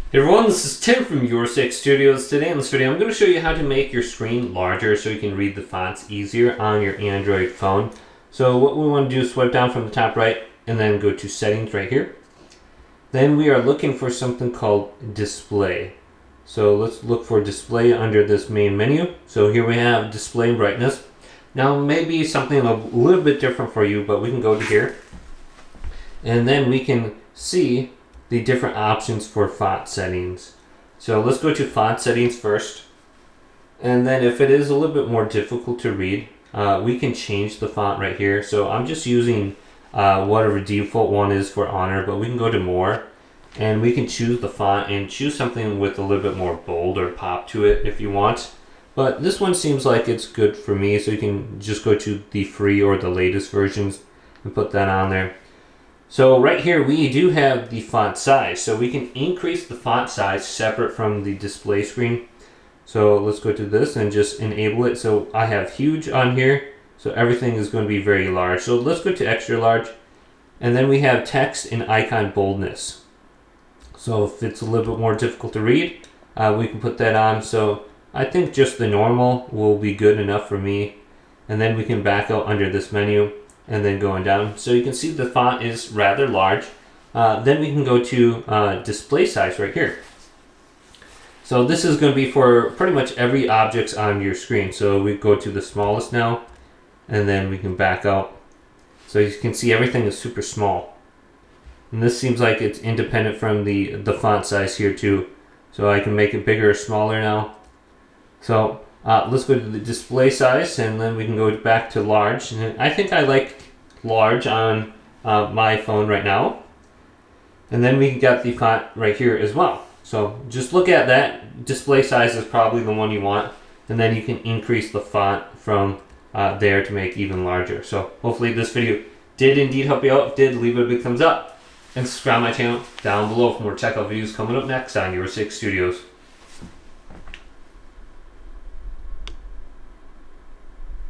Hey everyone, this is Tim from Your 6 Studios. Today in this video I'm going to show you how to make your screen larger so you can read the fonts easier on your Android phone. So what we want to do is swipe down from the top right and then go to settings right here. Then we are looking for something called display. So let's look for display under this main menu. So here we have display brightness. Now maybe something a little bit different for you, but we can go to here and then we can see the different options for font settings. So let's go to font settings first. And then if it is a little bit more difficult to read, we can change the font right here. So I'm just using whatever default one is for Honor, but we can go to more and we can choose the font and choose something with a little bit more bold or pop to it if you want. But this one seems like it's good for me, so you can just go to the free or the latest versions and put that on there. So right here we do have the font size, so we can increase the font size separate from the display screen. So let's go to this and just enable it. So I have huge on here, so everything is going to be very large. So let's go to extra large, and then we have text and icon boldness. So if it's a little bit more difficult to read, we can put that on. So I think just the normal will be good enough for me. And then we can back out under this menu and then going down. So you can see the font is rather large. Then we can go to display size right here. So this is going to be for pretty much every object on your screen. So we go to the smallest now, and then we can back out. So you can see everything is super small. And this seems like it's independent from the font size here too. So I can make it bigger or smaller now. So let's go to the display size, and then we can go back to large. And I think I like large on my phone right now. And then we got the font right here as well. So just look at that. Display size is probably the one you want. And then you can increase the font from there to make even larger. So hopefully this video did indeed help you out. If it did, leave it a big thumbs up. And subscribe to my channel down below for more checkout videos coming up next on Your 6 Studios.